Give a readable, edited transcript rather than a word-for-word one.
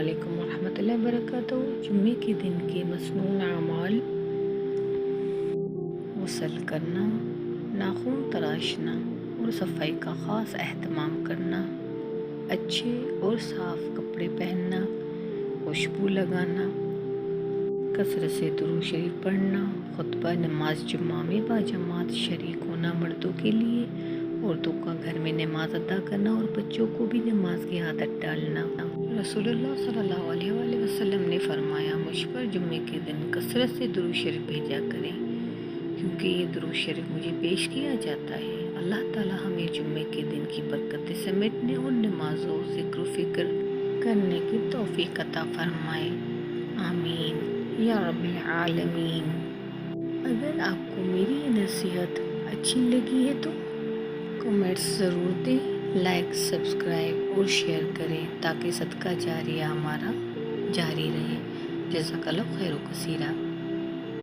علیکم ورحمۃ اللہ وبرکاتہ۔ جمعے کے دن کے مسنون اعمال: غسل کرنا، ناخن تراشنا اور صفائی کا خاص اہتمام کرنا، اچھے اور صاف کپڑے پہننا، خوشبو لگانا، کثرت سے درود شریف پڑھنا، خطبہ نماز جمعہ میں باجماعت شریک ہونا مردوں کے لیے، عورتوں کا گھر میں نماز ادا کرنا اور بچوں کو بھی نماز کی عادت ڈالنا۔ رسول اللہ صلی اللہ علیہ وآلہ وسلم نے فرمایا، مجھ پر جمعے کے دن کثرت سے درود شریف بھیجا کریں، کیونکہ یہ درود شریف مجھے پیش کیا جاتا ہے۔ اللہ تعالی ہمیں جمعے کے دن کی برکتیں سمیٹنے اور نمازوں، ذکر و فکر کرنے کی توفیق عطا فرمائے، آمین یا رب العالمین۔ اگر آپ کو میری یہ نصیحت اچھی لگی ہے تو کمنٹس ضرور دیں، لائک، سبسکرائب اور شیئر کریں تاکہ صدقہ جاریہ ہمارا جاری رہے۔ جزاک اللہ خیر و کثیرہ۔